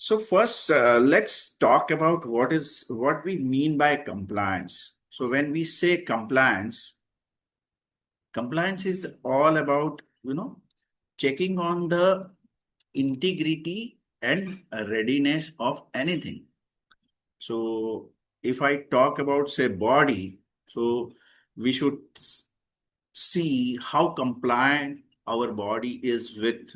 So first, let's talk about what we mean by compliance. So when we say compliance, compliance is all about checking on the integrity and readiness of anything. So if I talk about say body, so we should see how compliant our body is with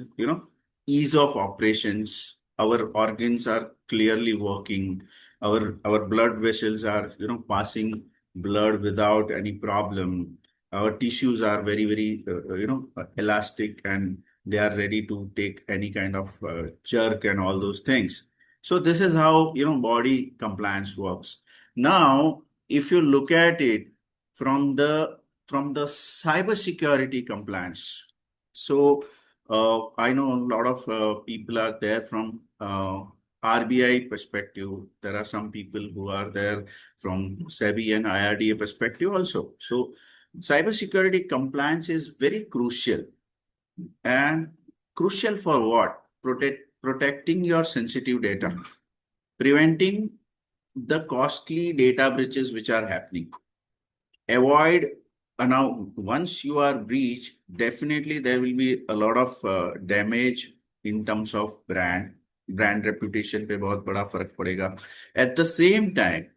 ease of operations. Our organs are clearly working. Our blood vessels are passing blood without any problem. Our tissues are very elastic, and they are ready to take any kind of jerk and all those things. So this is how body compliance works. Now if you look at it from the cybersecurity compliance. So I know a lot of people are there from RBI perspective. There are some people who are there from SEBI and IRDA perspective also. So cybersecurity compliance is very crucial. And crucial for what? Protecting your sensitive data, preventing the costly data breaches which are happening. Avoid now once you are breached, definitely there will be a lot of damage in terms of brand reputation पे बहुत बड़ा फर्क पड़ेगा. At the same time,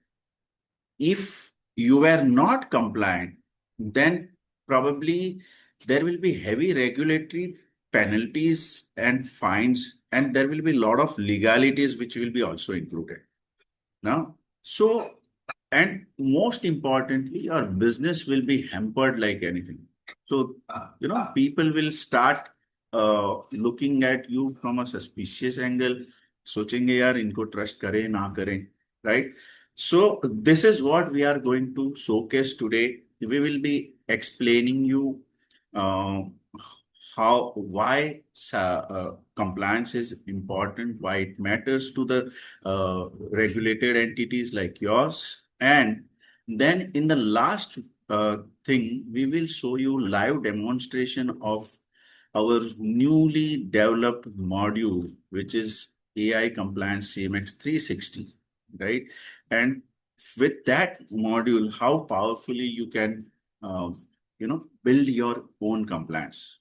if you were not compliant, then probably there will be heavy regulatory penalties and fines, and there will be a lot of legalities which will be also included. Now, so, and most importantly, your business will be hampered like anything. So, people will start looking at you from a suspicious angle, सोचेंगे यार इनको trust करें ना करें, right? So this is what we are going to showcase today. We will be explaining you uh, why compliance is important, why it matters to the regulated entities like yours. And then in the last thing, we will show you live demonstration of our newly developed module, which is AI Compliance CMX 360, right? And with that module, how powerfully you can, build your own compliance.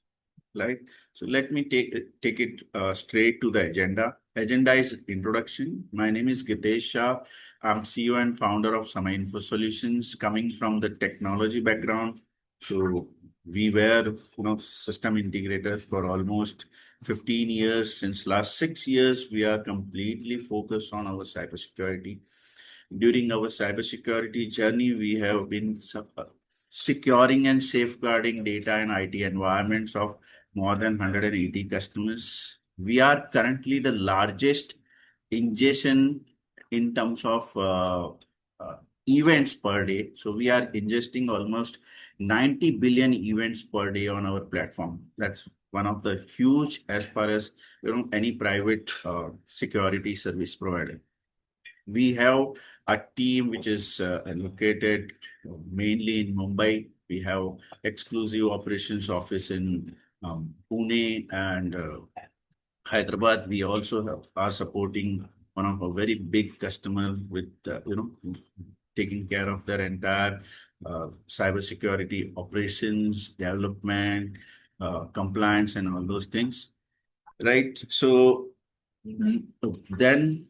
Right. So let me take it straight to the agenda. Agenda is introduction. My name is Gitesh Shah. I'm CEO and founder of Samay Infosolutions, coming from the technology background. So we were, system integrators for almost 15 years. Since last 6 years, we are completely focused on our cybersecurity. During our cybersecurity journey, we have been securing and safeguarding data and IT environments of more than 180 customers. We are currently the largest ingestion in terms of events per day. So we are ingesting almost 90 billion events per day on our platform. That's one of the huge as far as any private security service provider. We have a team which is located mainly in Mumbai. We have exclusive operations office in Pune and Hyderabad. We also are supporting one of a very big customer with taking care of their entire cybersecurity operations, development, compliance, and all those things. Right. So then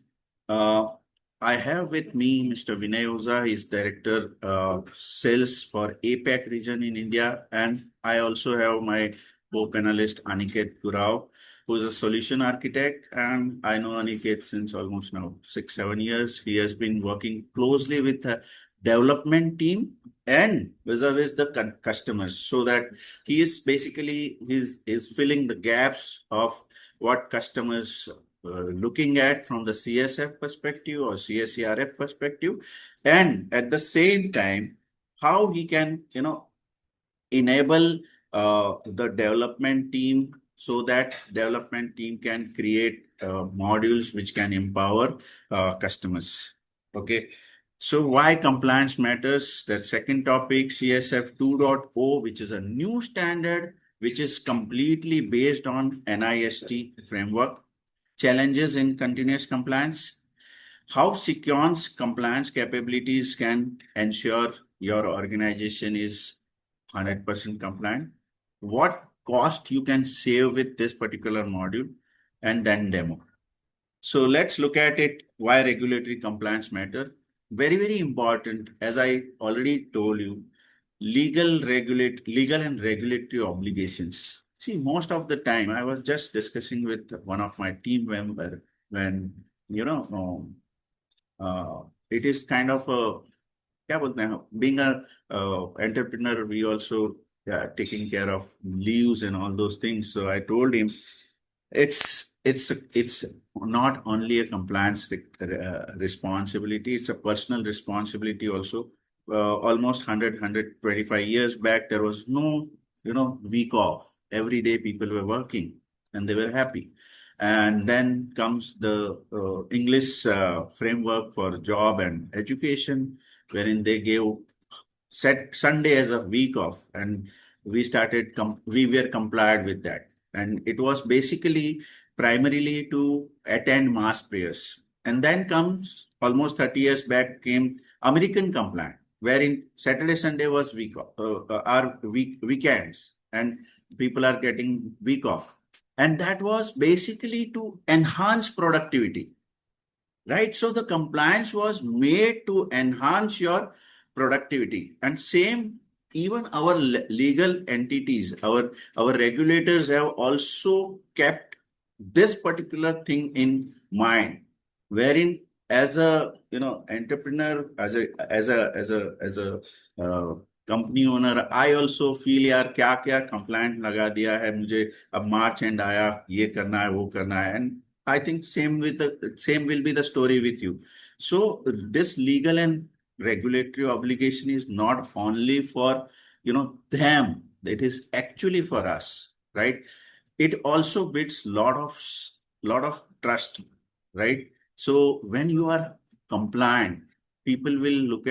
I have with me Mr. Vinay Oza, he's Director Sales for APAC region in India. And I also have my co-panelist Aniket Gurav, who is a solution architect. And I know Aniket since almost now 6-7 years. He has been working closely with the development team and vis-a-vis the customers, so that he is basically is filling the gaps of what customers looking at from the CSF perspective or CSERF perspective, and at the same time, how he can, enable the development team so that development team can create modules which can empower customers. Okay. So why compliance matters? The second topic, CSF 2.0, which is a new standard, which is completely based on NIST framework. challenges in continuous compliance, how Sequon's compliance capabilities can ensure your organization is 100% compliant, what cost you can save with this particular module, and then demo. So let's look at it, why regulatory compliance matter. Very, very important, as I already told you, legal and regulatory obligations. See, most of the time, I was just discussing with one of my team member when, you know, it is kind of a, क्या बोलते हैं, being a entrepreneur, we also taking care of leaves and all those things. So I told him it's not only a compliance responsibility, it's a personal responsibility also. Almost 125 years back, there was no, week off. Every day people were working and they were happy. And then comes the English framework for job and education, wherein they gave set Sunday as a week off, and we were complied with that. And it was basically primarily to attend mass prayers. And then comes almost 30 years back came American compliant, wherein Saturday, Sunday was weekends, and people are getting week off. And that was basically to enhance productivity, right? So the compliance was made to enhance your productivity. And same, even our legal entities, our regulators have also kept this particular thing in mind, wherein as a entrepreneur, as a company owner, I also feel यार क्या क्या compliant लगा दिया है मुझे, अब मार्च and आया, ये करना है वो करना है. And I think same will be the story with you. So this legal and regulatory obligation is not only for them, it is actually for us, right? It also builds lot of trust, right? So when you are compliant, people will look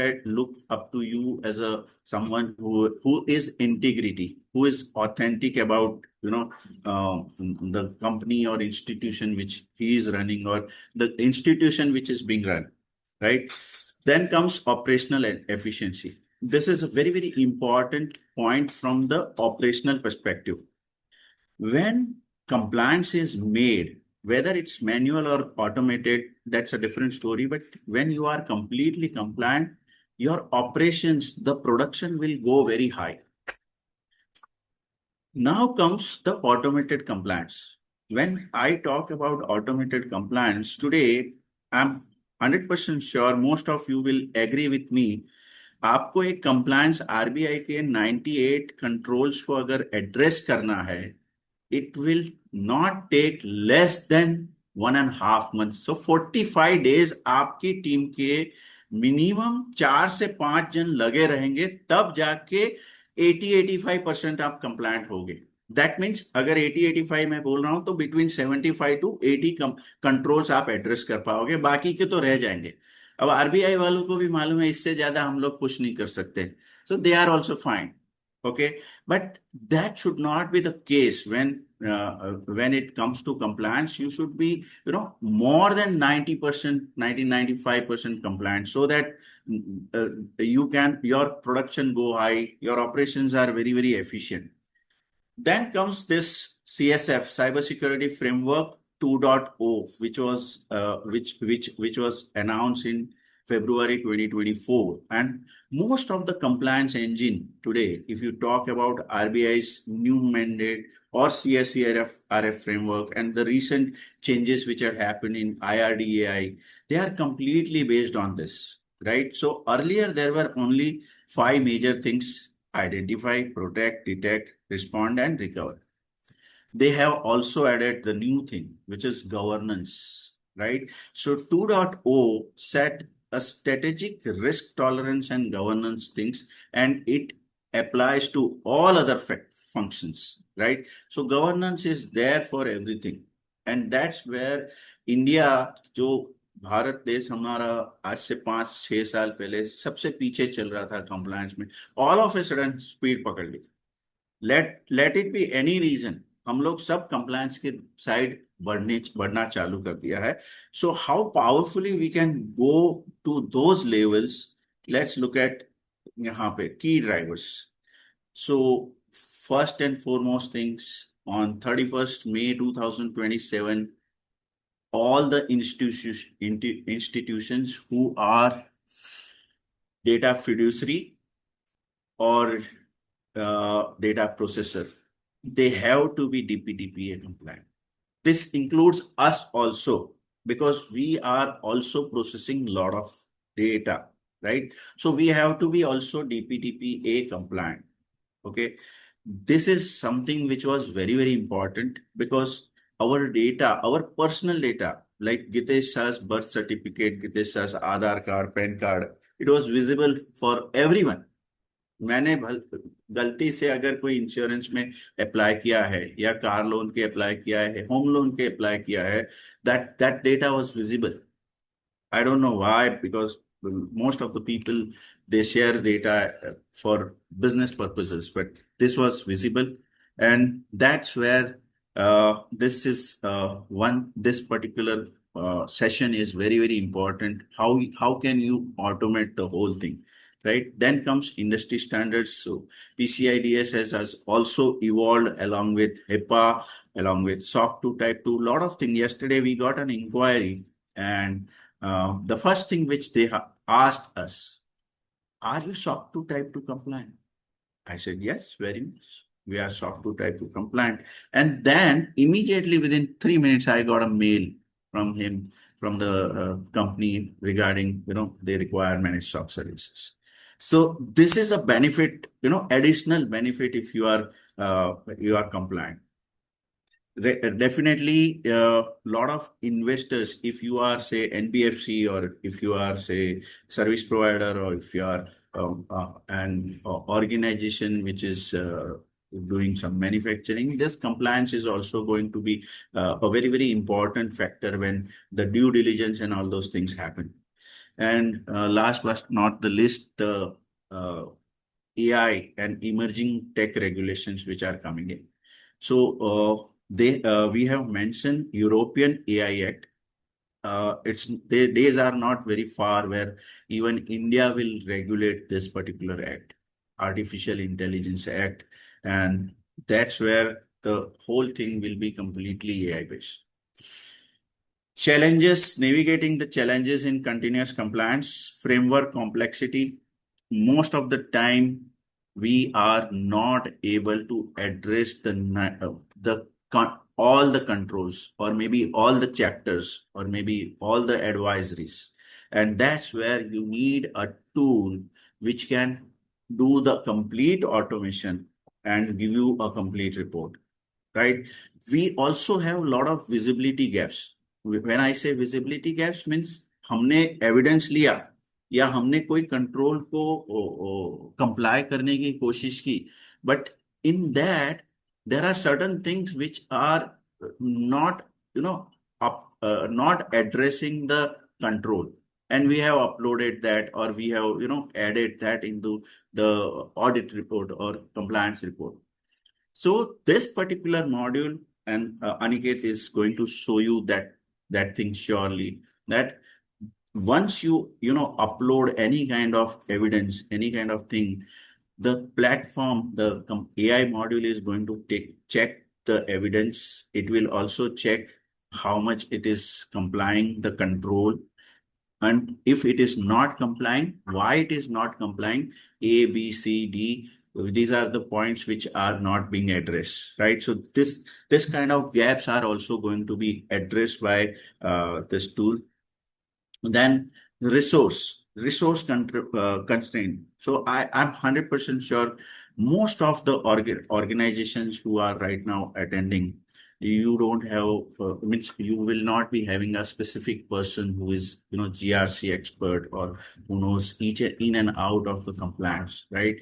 up to you as a someone who is integrity, who is authentic about the company or institution which he is running, or the institution which is being run, right? Then comes operational efficiency. This is a very, very important point from the operational perspective. When compliance is made, whether it's manual or automated, that's a different story. But when you are completely compliant, your operations, the production will go very high. Now comes the automated compliance. When I talk about automated compliance today, I'm 100% sure most of you will agree with me. आपको एक compliance RBI के 98 controls को अगर address करना है, it will not take less than 1.5 months. So 45 days आपकी team के minimum 4 से 5 जन लगे रहेंगे, तब जाके 80-85% आप कंप्लायंट होगे. दैट मीन्स अगर 80-85 मैं बोल रहा हूं तो बिटवीन 75 to 80 कंट्रोल्स आप एड्रेस कर पाओगे, बाकी के तो रह जाएंगे. अब आरबीआई वालों को भी मालूम है इससे ज्यादा हम लोग कुछ नहीं कर सकते, so they are also fine. Okay, but that should not be the case. When it comes to compliance, you should be more than 90%, 90-95% compliant, so that your production go high, your operations are very, very efficient. Then comes this CSF, Cybersecurity Framework 2.0, which was announced in February 2024. And most of the compliance engine today, if you talk about RBI's new mandate or CSERF framework and the recent changes which have happened in IRDAI, they are completely based on this, right? So earlier there were only 5 major things: identify, protect, detect, respond, and recover. They have also added the new thing, which is governance, right? So 2.0 set a strategic risk tolerance and governance things, and it applies to all other functions, right? So governance is there for everything. And that's where India, जो भारत देश हमारा आज से 5-6 साल पहले सबसे पीछे चल रहा था कंप्लायंस में, all of a sudden speed पकड़ ली. Let it be any reason. हम लोग सब कंप्लायंस के साइड बढ़ना चालू कर दिया है. So how powerfully we can go to those levels. Let's look at यहाँ पे key drivers. So first and foremost things, on 31st May 2027, all the institutions who are data fiduciary or data processor, they have to be DPDPA compliant. This includes us also, because we are also processing a lot of data, right? So we have to be also DPDPA compliant. Okay. This is something which was very, very important, because our data, our personal data, like Gitesh Shah's birth certificate, Gitesh Shah's Aadhaar card, PAN card, it was visible for everyone. मैंने गलती से अगर कोई insurance में apply किया है, या car loan के अप्लाई किया है, होम लोन के अप्लाई किया है, that data was visible. I don't know why, because most of the people, they share data for business purposes, but this was visible, and that's where this particular session is very, very important. How can you automate the whole thing, right? Then comes industry standards. So PCIDS has also evolved along with HIPAA, along with SOC 2 Type 2. Lot of things. Yesterday we got an inquiry, and the first thing which they asked us, are you SOC 2 Type 2 compliant? I said, yes, very much. We are SOC 2 Type 2 compliant. And then immediately within 3 minutes, I got a mail from him, from the company, regarding, they require managed SOC services. So this is a benefit, additional benefit if you are compliant. Definitely, a lot of investors, if you are, say, NBFC, or if you are, say, service provider, or if you are an organization which is doing some manufacturing, this compliance is also going to be a very, very important factor when the due diligence and all those things happen. And last but not the least, the AI and emerging tech regulations which are coming in. So we have mentioned European AI Act. The days are not very far where even India will regulate this particular act, Artificial Intelligence Act, and that's where the whole thing will be completely AI based. Challenges, navigating the challenges in continuous compliance, framework complexity. Most of the time, we are not able to address all the controls, or maybe all the chapters, or maybe all the advisories. And that's where you need a tool which can do the complete automation and give you a complete report, right? We also have a lot of visibility gaps. When I say visibility gaps, means हमने evidence लिया, या हमने कोई control को comply करने की कोशिश की, but in that there are certain things which are not, not addressing the control, and we have uploaded that, or we have, added that into the audit report or compliance report. So this particular module, and Aniket is going to show you that thing surely, that once you upload any kind of evidence, any kind of thing, the platform, the AI module is going to check the evidence. It will also check how much it is complying the control, and if it is not complying, why it is not complying, A, B, C, D. These are the points which are not being addressed, right? So this kind of gaps are also going to be addressed by this tool. Then resource constraint. So I'm 100% sure most of the organizations who are right now attending, you don't have, means you will not be having a specific person who is, GRC expert, or who knows each in and out of the compliance, right?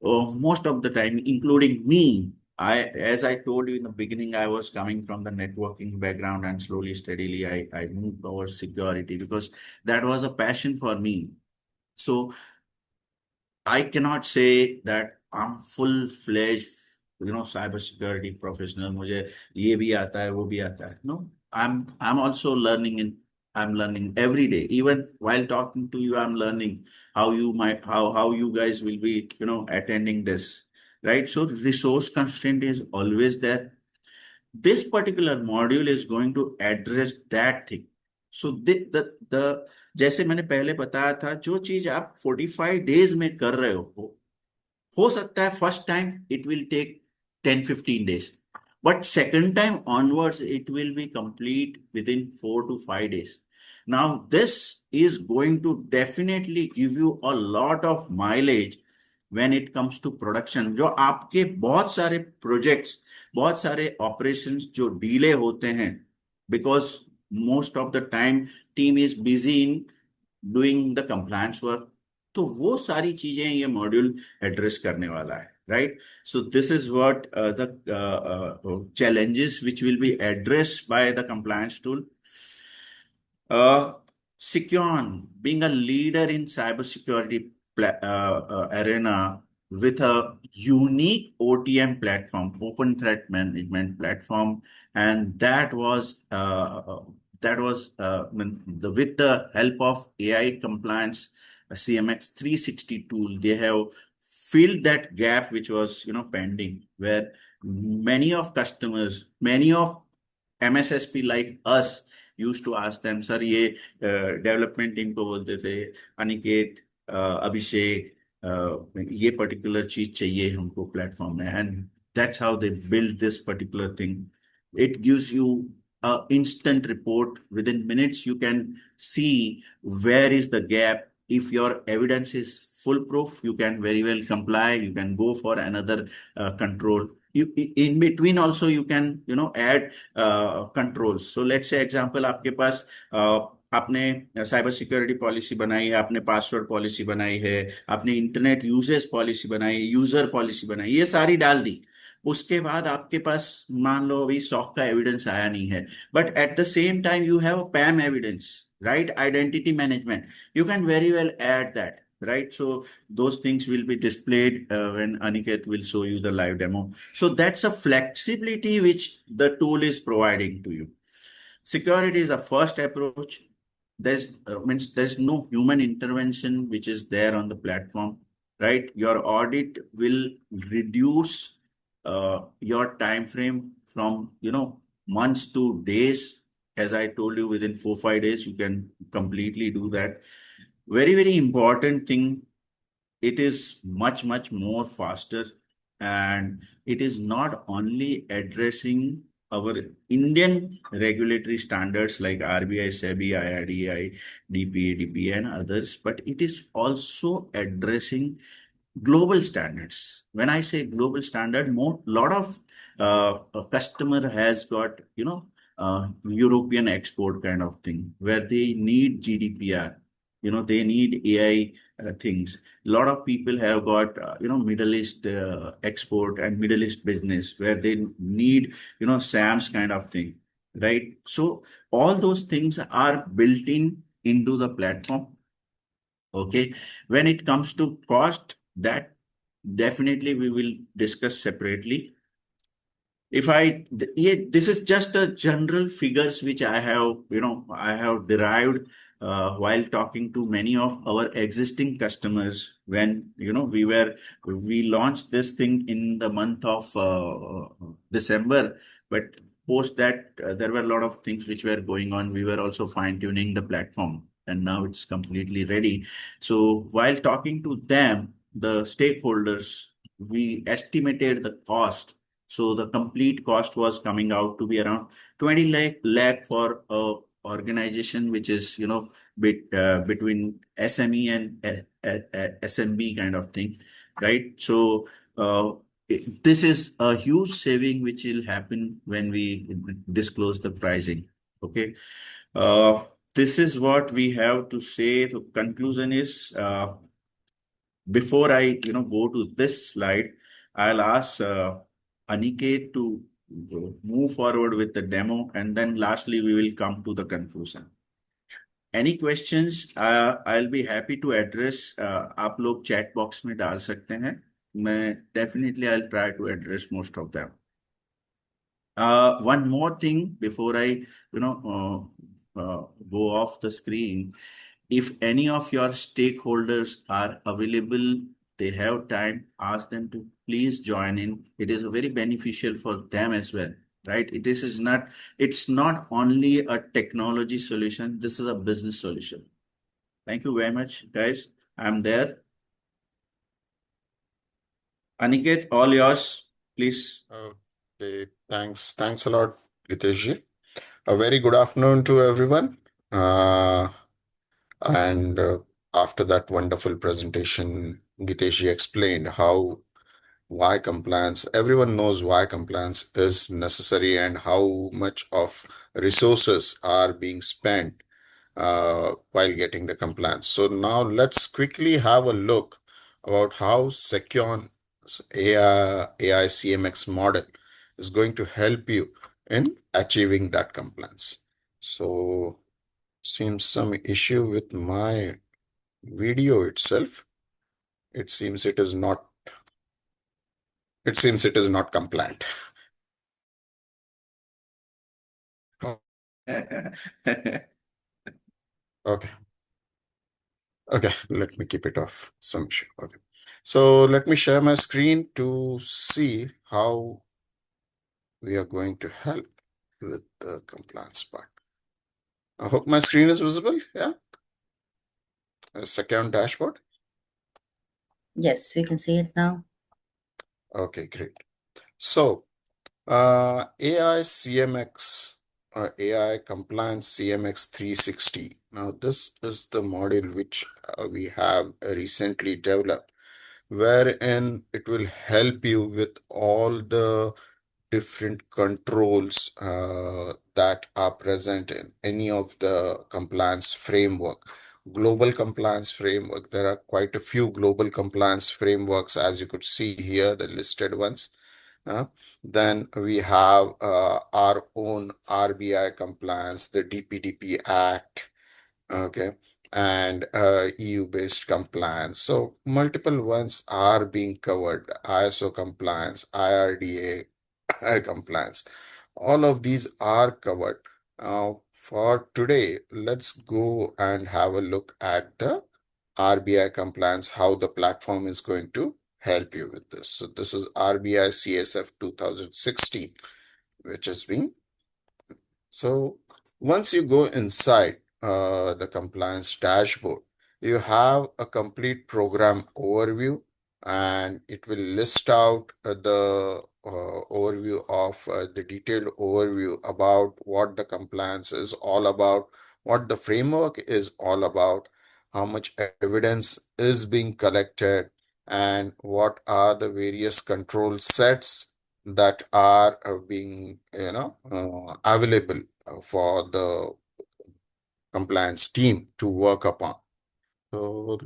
Most of the time, including me, as I told you in the beginning, I was coming from the networking background, and slowly, steadily, I moved towards security, because that was a passion for me. So I cannot say that I'm full-fledged cyber security professional, मुझे ये भी आता है वो भी आता है. No, I'm also learning in I'm learning every day. Even while talking to you, I'm learning how you guys will be attending this, right? So resource constraint is always there. This particular module is going to address that thing. So the जैसे मैंने पहले बताया था, जो चीज आप 45 days में कर रहे हो सकता है first time it will take 10-15 days, but second time onwards it will be complete within 4 to 5 days. Now this is going to definitely give you a lot of mileage when it comes to production. जो आपके बहुत सारे projects, बहुत सारे operations जो delay होते हैं, because most of the time team is busy in doing the compliance work, तो वो सारी चीजें ये मॉड्यूल एड्रेस करने वाला है, right? So this is what the challenges which will be addressed by the compliance tool. uh, Seceon, being a leader in cybersecurity arena with a unique OTM platform, Open Threat Management platform, and with the help of AI compliance CMX 360 tool, they have filled that gap which was pending, where many of customers, many of MSSP like us used to ask them, sir, ये development team को बोलते थे, अनिकेत, अभिषेक, ये particular चीज चाहिए हमको platform में, and that's how they build this particular thing. It gives you a instant report. Within minutes you can see where is the gap. If your evidence is foolproof, you can very well comply, you can go for another control. In between also you can add controls. So let's say example, आपके पास आपने cyber security policy बनाई है, आपने password policy बनाई है, आपने internet uses policy बनाई, user policy बनाई, ये सारी डाल दी. उसके बाद आपके पास मान लो अभी सॉक का एविडेंस आया नहीं है, but at the same time you have पैम evidence, right? Identity management, you can very well add that, right? So those things will be displayed when Aniket will show you the live demo. So that's a flexibility which the tool is providing to you. Security is a first approach. There's no human intervention which is there on the platform, right? Your audit will reduce your time frame from months to days. As I told you, within 4-5 days you can completely do that. Very, very important thing, it is much more faster, and it is not only addressing our Indian regulatory standards like RBI, SEBI, IRDAI, DPDPA, and others, but it is also addressing global standards. When I say global standard, lot of a customer has got European export kind of thing, where they need GDPR, they need AI things. A lot of people have got Middle East export and Middle East business, where they need SAM's kind of thing, right? So all those things are built into the platform. Okay, when it comes to cost, that definitely we will discuss separately. Yeah, this is just a general figures which I have derived while talking to many of our existing customers when, we launched this thing in the month of December, but post that there were a lot of things which were going on. We were also fine tuning the platform, and now it's completely ready. So while talking to them, the stakeholders, we estimated the cost. So the complete cost was coming out to be around 20 lakh for a organization which is between SME and SMB kind of thing, right? So this is a huge saving which will happen when we disclose the pricing. Okay. Uh, this is what we have to say. The conclusion is, before I go to this slide, I'll ask Aniket to move forward with the demo, and then lastly we will come to the conclusion. Any questions? I'll be happy to address. आप लोग chat box में डाल सकते हैं. definitely I'll try to address most of them. One more thing before I, go off the screen. If any of your stakeholders are available, they have time, ask them to please join in. It is very beneficial for them as well, right? It's not only a technology solution. This is a business solution. Thank you very much, guys. I'm there. Aniket, all yours, please. Okay, thanks. Thanks a lot, Gitesh ji. A very good afternoon to everyone. Uh, and After that wonderful presentation, Gitesh ji explained why compliance, everyone knows why compliance is necessary and how much of resources are being spent while getting the compliance. So now let's quickly have a look about how Seceon AI CMX model is going to help you in achieving that compliance. So seems some issue with my video itself. It seems it is not compliant. Oh, okay. Okay, let me keep it off. Some issue. Okay. So let me share my screen to see how we are going to help with the compliance part. I hope my screen is visible. Yeah. Second dashboard. Yes, we can see it now. Okay, great. So AI CMX AI Compliance CMX 360. Now, this is the module which we have recently developed, wherein it will help you with all the different controls that are present in any of the compliance framework. Global compliance framework, there are quite a few global compliance frameworks, as you could see here, the listed ones. Uh, then we have our own RBI compliance, the DPDP Act, okay, and EU-based compliance. So multiple ones are being covered: ISO compliance, IRDA compliance. All of these are covered. For today, let's go and have a look at the RBI compliance, how the platform is going to help you with this. So this is RBI CSF 2016, which is being so once you go inside the compliance dashboard, you have a complete program overview, and it will list out the overview of the detailed overview about what the compliance is all about, what the framework is all about, how much evidence is being collected, and what are the various control sets that are being available for the compliance team to work upon. So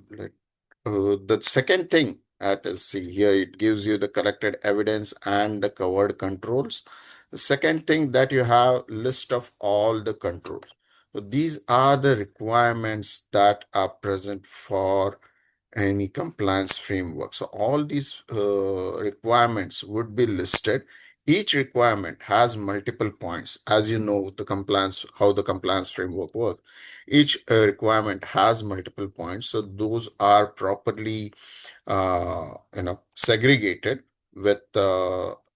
the second thing that is see here, it gives you the collected evidence and the covered controls. The second thing that you have list of all the controls. So these are the requirements that are present for any compliance framework. So all these requirements would be listed. Each requirement has multiple points. As you know, how the compliance framework works. Each requirement has multiple points. So those are properly, segregated with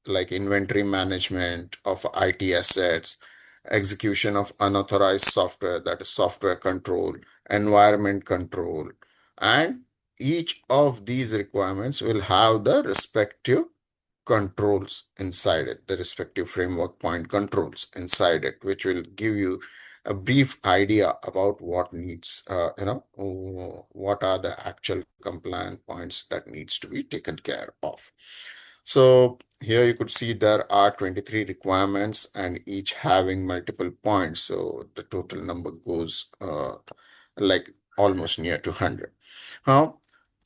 like inventory management of IT assets, execution of unauthorized software, that is software control, environment control, and each of these requirements will have the respective controls inside it, the respective framework point controls inside it, which will give you a brief idea about what needs, what are the actual compliant points that needs to be taken care of. So here you could see there are 23 requirements and each having multiple points. So the total number goes like almost near to 100. Now,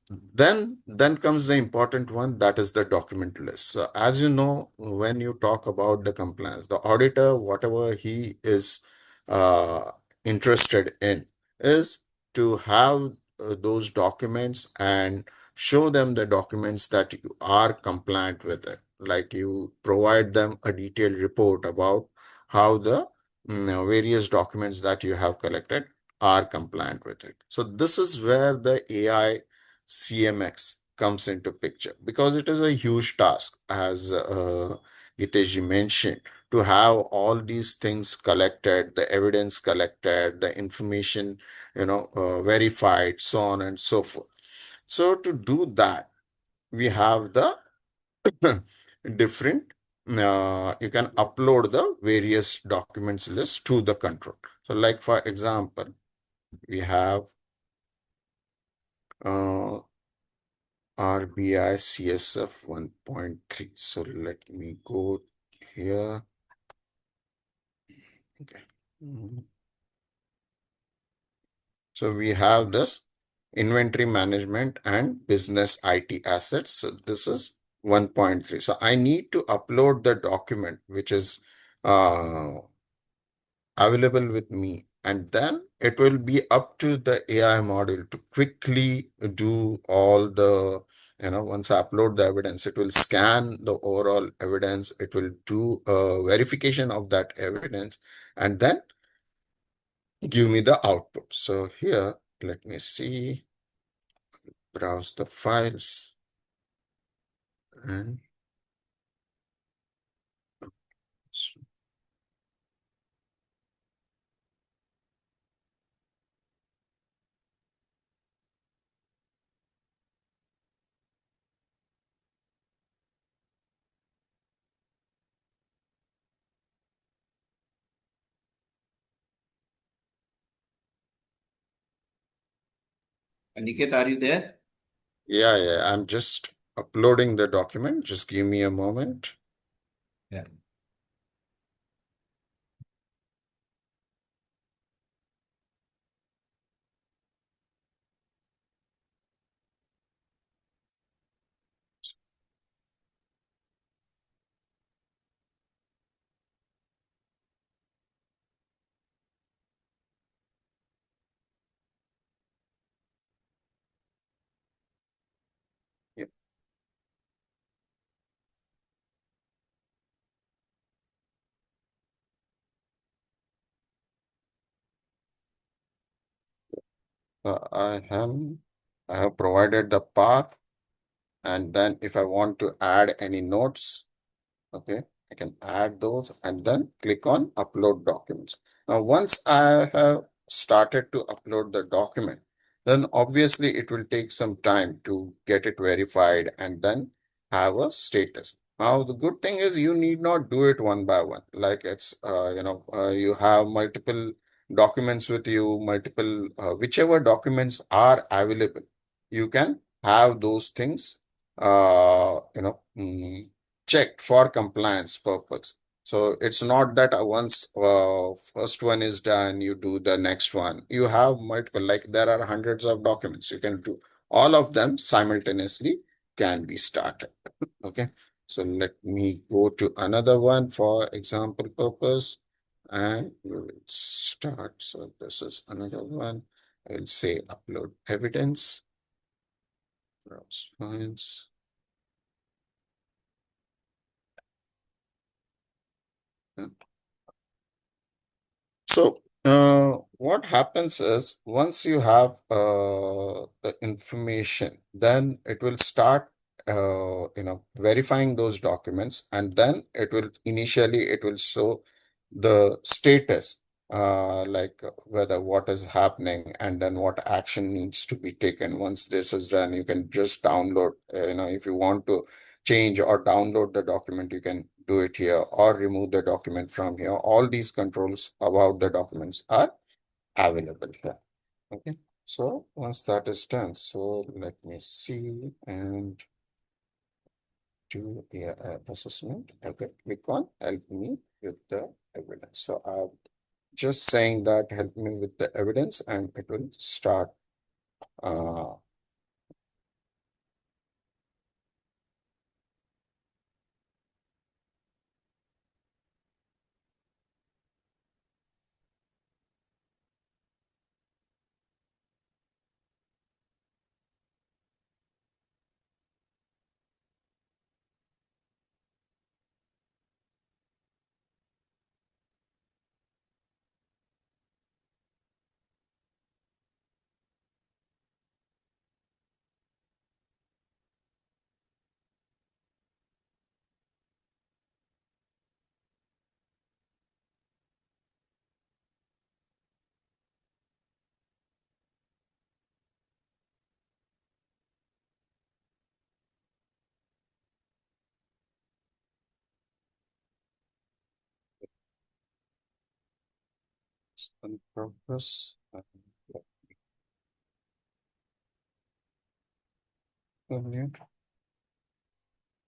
then comes the important one, that is the document list. So as you know, when you talk about the compliance, the auditor, whatever he is uh, interested in is to have those documents and show them the documents that you are compliant with it. Like you provide them a detailed report about how the various documents that you have collected are compliant with it. So this is where the AI CMX comes into picture, because it is a huge task, as Gitesh mentioned, to have all these things collected, the evidence collected, the information, verified, so on and so forth. So to do that, we have the different, you can upload the various documents list to the control. So like for example, we have RBI CSF 1.3. So let me go here. Okay. Mhm. So we have this inventory management and business IT assets. So this is 1.3. So I need to upload the document which is uh, available with me, and then it will be up to the AI model to quickly do all the, once I upload the evidence, it will scan the overall evidence, it will do a verification of that evidence, and then give me the output. So here, let me see, browse the files, and Aniket, are you there? yeah, I'm just uploading the document. Just give me a moment. Yeah. Yep. I have provided the path, and then if I want to add any notes, okay, I can add those and then click on upload documents. Now, once I have started to upload the document, then obviously it will take some time to get it verified and then have a status. Now, the good thing is you need not do it one by one. Like you have multiple documents with you, multiple, whichever documents are available, you can have those things, checked for compliance purpose. So it's not that once first one is done, you do the next one. You have multiple, like there are hundreds of documents. You can do all of them simultaneously can be started. Okay. So let me go to another one for example purpose, and we will start. So this is another one. I will say upload evidence, browse files. So, what happens is once you have the information, then it will start, verifying those documents, and then it will show the status, like whether what is happening, and then what action needs to be taken. Once this is done, you can just download, if you want to change or download the document, you can do it here or remove the document from here. All these controls about the documents are available here. Okay. So once that is done, so let me see and do a assessment. Okay, click on help me with the evidence. So I'm just saying that help me with the evidence, and it will start uh, in progress.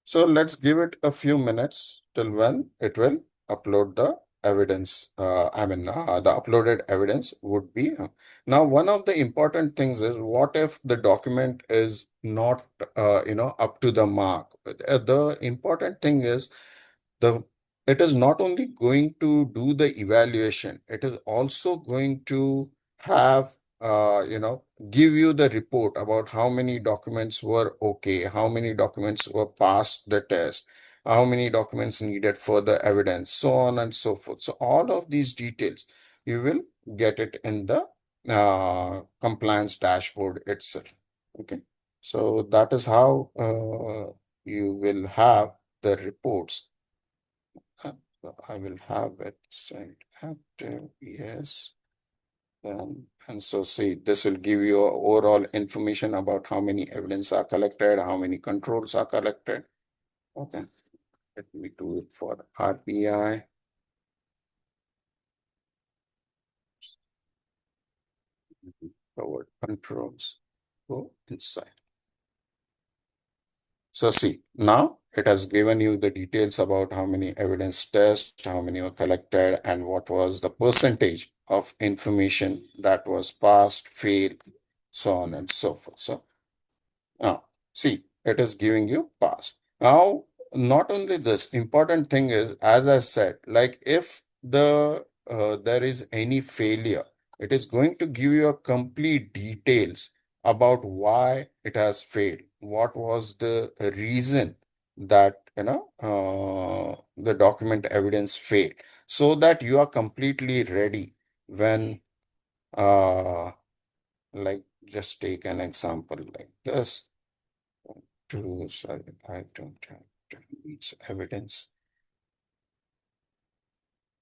So let's give it a few minutes till when it will upload the evidence. The uploaded evidence would be. Now, one of the important things is what if the document is not, up to the mark? The important thing is the it is not only going to do the evaluation, it is also going to have give you the report about how many documents were okay, how many documents were passed the test, how many documents needed further evidence, so on and so forth. So all of these details you will get it in the compliance dashboard itself. Okay, so that is how you will have the reports. So I will have it sent after, yes. And so see, this will give you overall information about how many evidence are collected, how many controls are collected. Okay, let me do it for RBI. Covered controls. Go inside. So see, now it has given you the details about how many evidence tests, how many were collected, and what was the percentage of information that was passed, failed, so on and so forth. So now, see, it is giving you pass. Now, not only this, important thing is, as I said, like if there is any failure, it is going to give you a complete details about why it has failed. What was the reason that the document evidence failed, so that you are completely ready when like just take an example like this. Sorry, I don't have its evidence.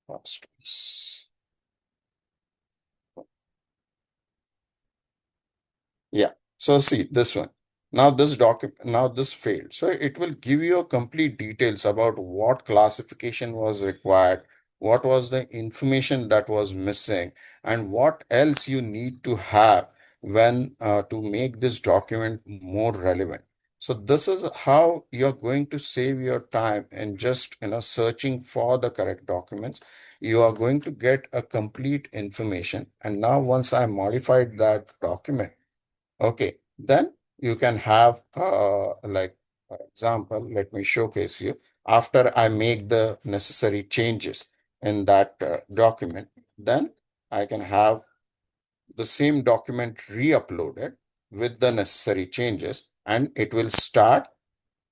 Past ones. Yeah. So see this one. Now this failed. So it will give you a complete details about what classification was required, what was the information that was missing, and what else you need to have when to make this document more relevant. So this is how you're going to save your time in just searching for the correct documents. You are going to get a complete information. And now once I modified that document, okay, then you can have like for example, let me showcase you. After I make the necessary changes in that document, then I can have the same document re-uploaded with the necessary changes, and it will start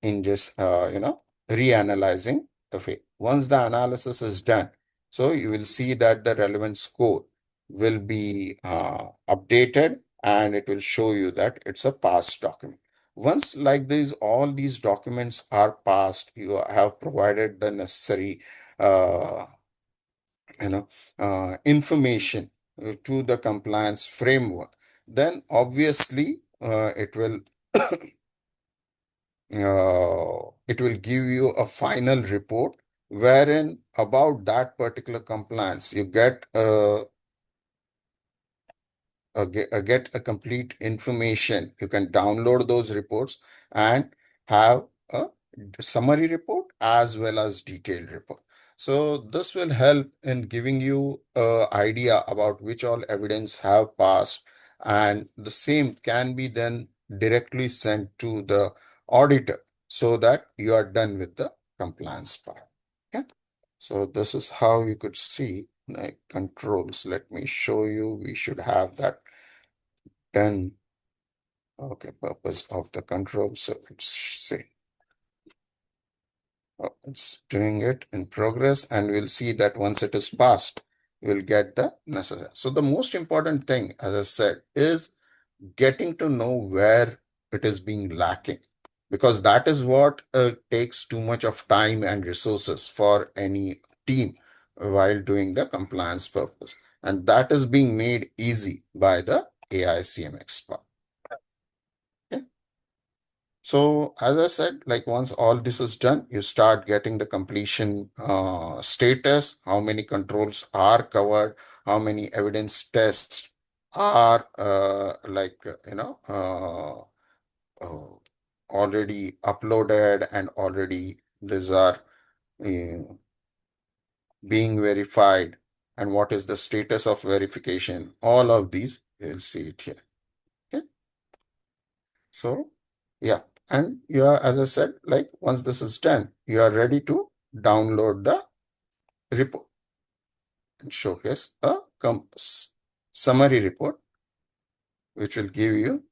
in just reanalyzing the file. Once the analysis is done, so you will see that the relevant score will be updated, and it will show you that it's a passed document. Once like these, all these documents are passed, you have provided the necessary uh, information to the compliance framework, then obviously it will give you a final report wherein about that particular compliance you get a complete information. You can download those reports and have a summary report as well as detailed report. So this will help in giving you an idea about which all evidence have passed, and the same can be then directly sent to the auditor so that you are done with the compliance part. Okay. So this is how you could see like controls. Let me show you. We should have that done. Okay, purpose of the control. So let's say it's doing it in progress, and we'll see that once it is passed, we'll get the necessary. So the most important thing, as I said, is getting to know where it is being lacking, because that is what takes too much of time and resources for any team while doing the compliance purpose. And that is being made easy by the AI CMX part. Okay. So as I said, like once all this is done, you start getting the completion status, how many controls are covered, how many evidence tests are already uploaded and already these are uh, being verified, and what is the status of verification. All of these, you'll see it here. Okay. So, yeah. And you are, as I said, like once this is done, you are ready to download the report and showcase a summary report, which will give you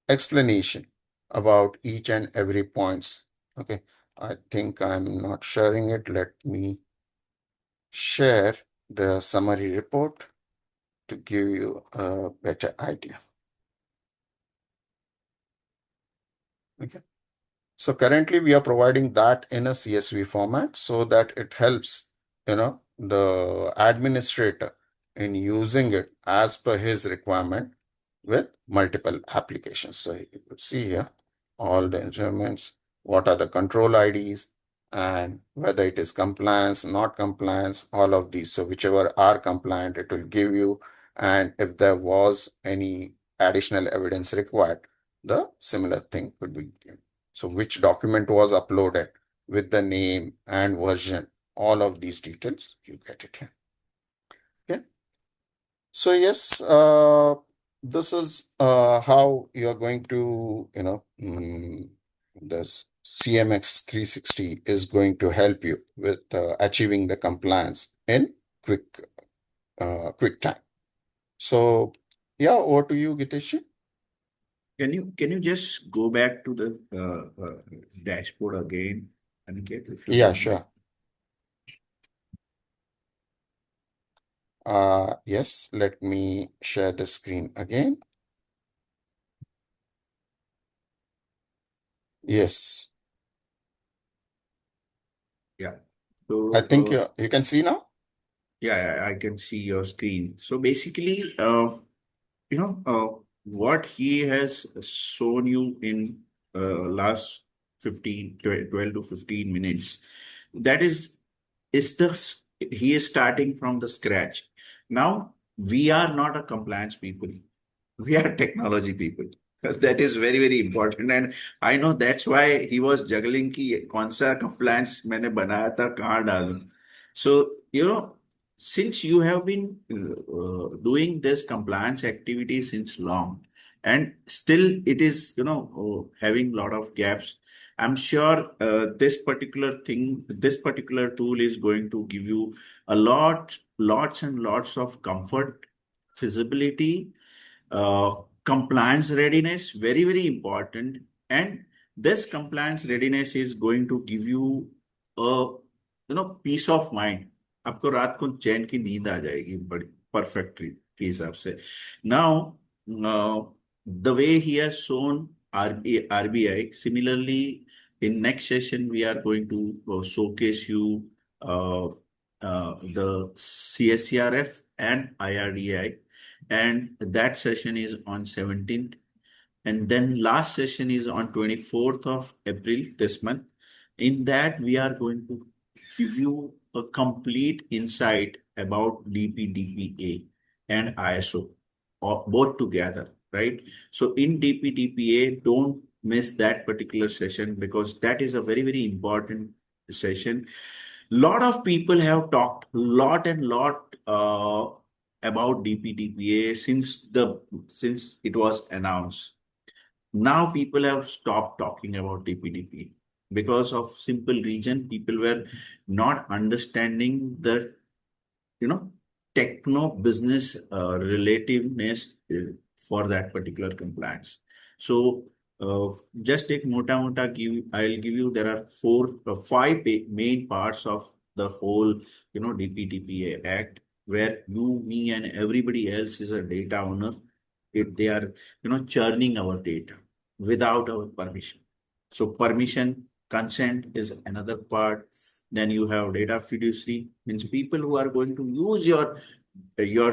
explanation about each and every points. Okay. I think I'm not sharing it. Let me share the summary report to give you a better idea. Okay. So currently we are providing that in a CSV format so that it helps, the administrator in using it as per his requirement with multiple applications. So you could see here all the instruments, what are the control IDs, and whether it is compliance, not compliance, all of these. So whichever are compliant, it will give you, and if there was any additional evidence required, the similar thing could be given. So which document was uploaded with the name and version, all of these details, you get it here. Okay. So yes, this is how you're going to, this CMX 360 is going to help you with achieving the compliance in quick time. So yeah, over to you, Gitesh. Can you just go back to the dashboard again, Aniket, if you Yeah, don't mind? sure. Yes, let me share the screen again. Yes, Yeah. I So think you can see now. yeah, I can see your screen. So basically, what he has shown you in last 12 to 15 minutes, that is he is starting from the scratch. Now, we are not a compliance people. We are technology people. That is very, very important. And I know that's why he was juggling कि कौन सा compliance मैंने बनाया था कहाँ डालूं. So, since you have been doing this compliance activity since long, and still it is, having a lot of gaps, I'm sure this particular tool is going to give you lots and lots of comfort, feasibility, compliance readiness, very, very important. And this compliance readiness is going to give you a, peace of mind. आपको रात को चैन की नींद आ जाएगी बड़ी perfect के हिसाब से. Now, the way he has shown RBI, similarly, in next session, we are going to showcase you the CSCRF and IRDI, and that session is on 17th, and then last session is on 24th of April this month. In that, we are going to give you a complete insight about DPDPA and ISO, or both together, right? So in DPDPA, don't miss that particular session because that is a very, very important session. Lot of people have talked lot and lot about DPDPA since it was announced. Now people have stopped talking about DPDP because of simple reason. People were not understanding the, techno business relativeness for that particular compliance. So just take mota I'll give you, there are five main parts of the whole, DPDPA Act, where you, me, and everybody else is a data owner. If they are, churning our data without our permission. So permission, consent is another part. Then you have data fiduciary, means people who are going to use your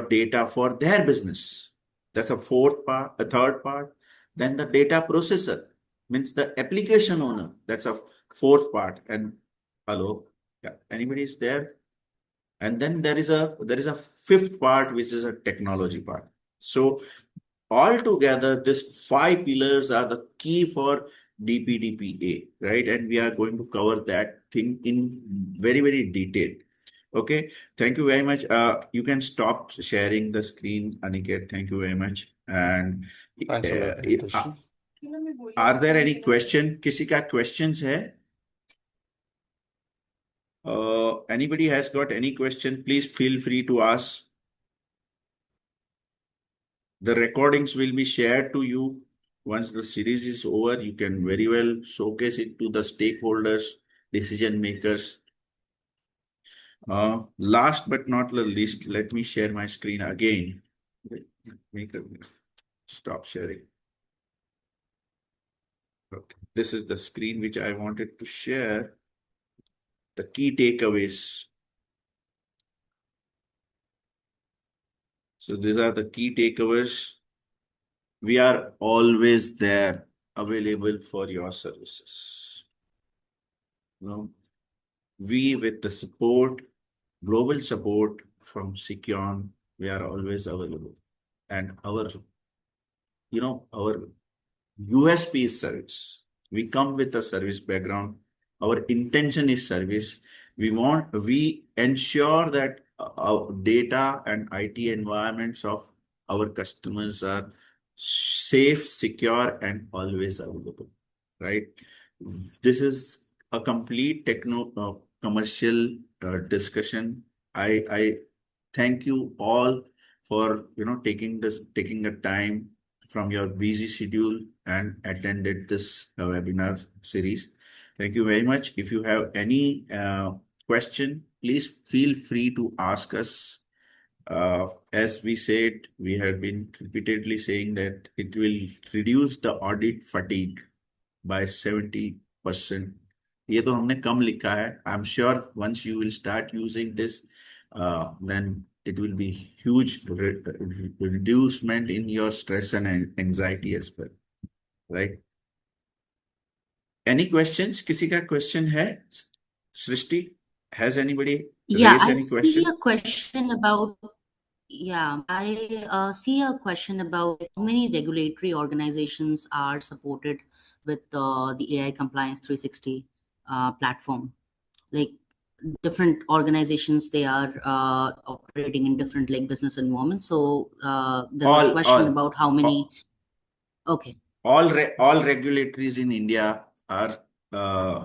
data for their business. That's a fourth part, a third part. Then the data processor. means the application owner. That's a fourth part. And hello, yeah, anybody is there? And then there is a fifth part, which is a technology part. So altogether, these five pillars are the key for DPDPA, right? And we are going to cover that thing in very, very detail. Okay, thank you very much. You can stop sharing the screen, Aniket. Thank you very much. And Thanks a lot, Gitesh. are there any question? किसी का questions है? Anybody has got any question? Please feel free to ask. The recordings will be shared to you once the series is over. You can very well showcase it to the stakeholders, decision makers. Last but not the least, let me share my screen again. Stop sharing. Okay. This is the screen which I wanted to share. The key takeaways. So these are the key takeaways. We are always there, available for your services. We with the support, global support from Seceon, we are always available. And our USP is service. We come with a service background. Our intention is service. We ensure that our data and IT environments of our customers are safe, secure, and always available, right? This is a complete commercial discussion. I thank you all for taking the time from your busy schedule and attended this webinar series. Thank you very much. If you have any question, please feel free to ask us. As we said, we have been repeatedly saying that it will reduce the audit fatigue by 70%. ये तो हमने कम लिखा है. I'm sure once you will start using this, then it will be huge reducement in your stress and anxiety as well, right? Any questions? किसी का question है? Srishti, has anybody Yeah, raised I any see question? a question about, yeah, I see a question about how many regulatory organizations are supported with the AI Compliance 360 platform. Like different organizations, they are operating in different like business environments. So there was a question about how many. Okay. All regulatories in India are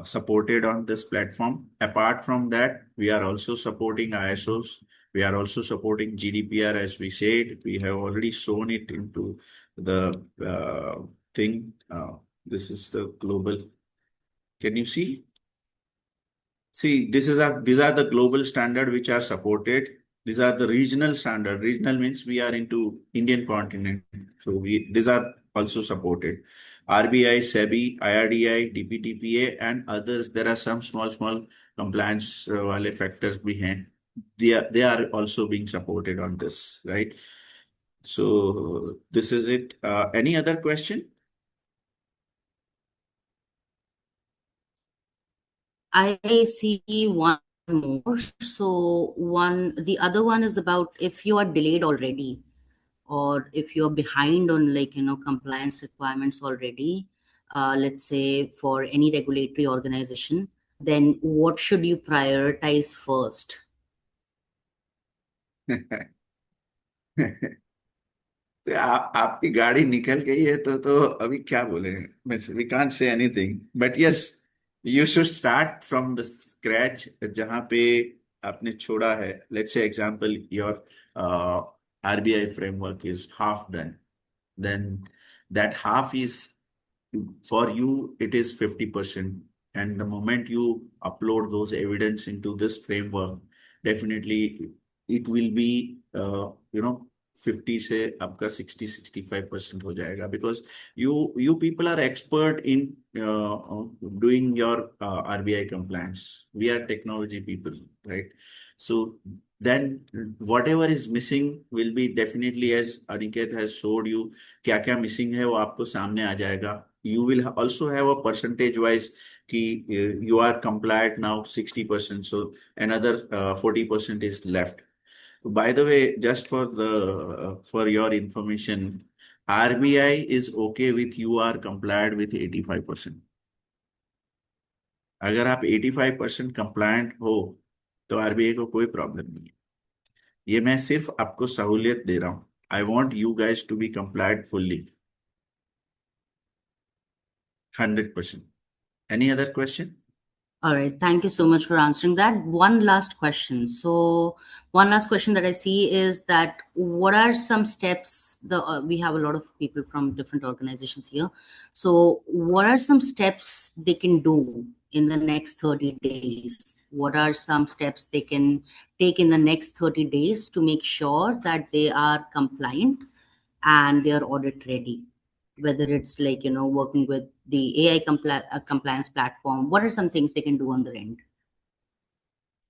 supported on this platform. Apart from that, we are also supporting ISOs. We are also supporting GDPR, as we said. We have already shown it into the thing. This is the global. Can you see? See, these are the global standard which are supported. These are the regional standard. Regional means we are into Indian continent. So these are also supported. RBI, SEBI, IRDAI, DPDPA, and others. There are some small compliance wale factors behind. They are also being supported on this, right? So this is it. Any other question? I see one more. So the other one is about if you are delayed already, or if you're behind on compliance requirements already, let's say for any regulatory organization, then what should you prioritize first? तो आपकी गाड़ी निकल गई है तो अभी क्या बोले. We can't say anything but yes you should start from the scratch जहां पे आपने छोड़ा है. Let's say example your RBI framework is half done. Then that half is for you, it is 50%. And the moment you upload those evidence into this framework, definitely it will be 50 से आपका 60-65% हो जाएगा. Because you people are expert in doing your RBI compliance. We are technology people, right? So then whatever is missing will be definitely, as Aniket has showed you, क्या क्या missing है वो आपको सामने आ जाएगा. you will also have a percentage wise key. You are compliant now 60%, so another 40% is left. By the way, just for your information, RBI is okay with you are compliant with 85%. अगर आप 85% compliant हो तो RBI को कोई problem नहीं है। ये मैं सिर्फ आपको सहूलियत दे रहा हूं। I want you guys to be compliant fully 100%। Any other question? All right. Thank you so much for answering that. One last question. So, one last question that I see is that what are some steps? We have a lot of people from different organizations here. So, what are some steps they can do in the next 30 days? What are some steps they can take in the next 30 days to make sure that they are compliant and they are audit ready? Whether it's like, working with the AI compliance platform, what are some things they can do on their end?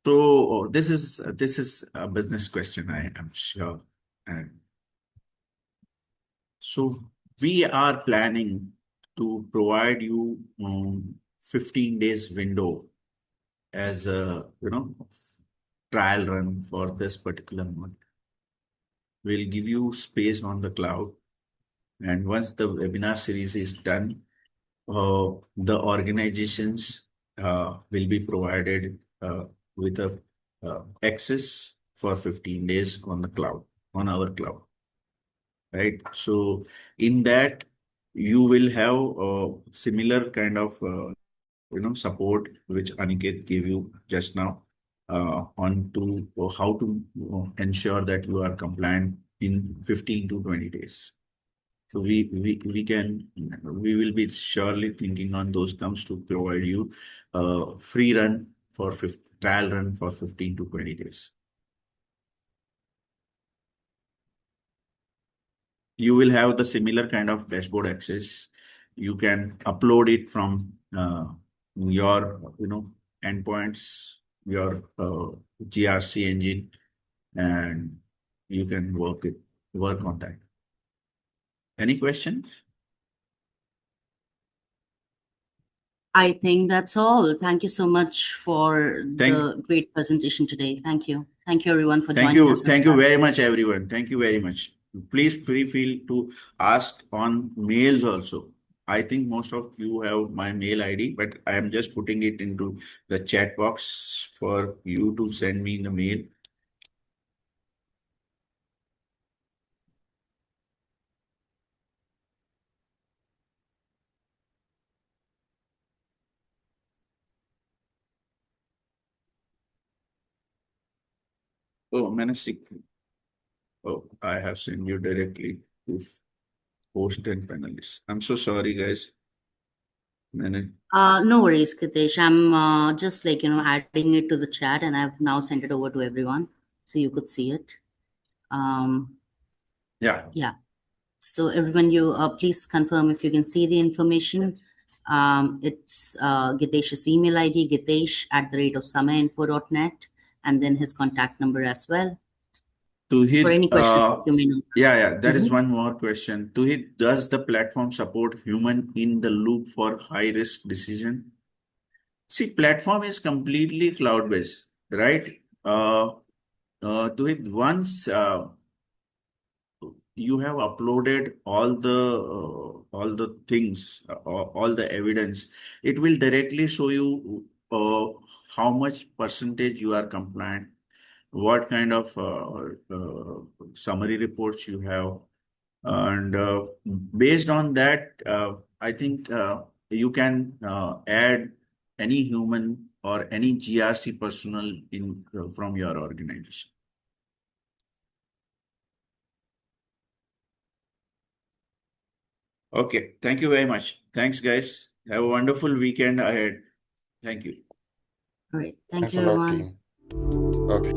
So this is a business question, I am sure. And so we are planning to provide you 15 days window as a trial run for this particular month. We'll give you space on the cloud, and once the webinar series is done, the organizations will be provided with a access for 15 days on the cloud, on our cloud, right? So in that, you will have a similar kind of support which Aniket gave you just now on to how to ensure that you are compliant in 15 to 20 days. So we will be surely thinking on those terms to provide you a free run for trial run for 15 to 20 days. You will have the similar kind of dashboard access. You can upload it from your endpoints, your GRC engine, and you can work on that. Any questions? I think that's all. Thank you so much for the great presentation today. Thank you. Thank you everyone for joining us. Thank you very much, everyone. Thank you very much. Please feel to ask on mails also. I think most of you have my mail ID, but I am just putting it into the chat box for you to send me the mail. Oh, I have sent you directly to host and panelists. I'm so sorry, guys. No worries, Gitesh. I'm just adding it to the chat, and I've now sent it over to everyone so you could see it. Yeah. So everyone, you please confirm if you can see the information. It's Gitesh's email ID, gitesh@samayinfo.net, and then his contact number as well. Tuhit, For any questions that you may know. yeah, there is one more question. Tuhit, does the platform support human in the loop for high risk decision? See, platform is completely cloud-based, right? Tuhit, once you have uploaded all the things, all the evidence, it will directly show you how much percentage you are compliant, what kind of summary reports you have, and based on that, I think you can add any human or any GRC personnel in from your organization. Okay, thank you very much. Thanks, guys. Have a wonderful weekend ahead. Thank you. All right. Thank Thanks you, a lot, everyone. team. Okay.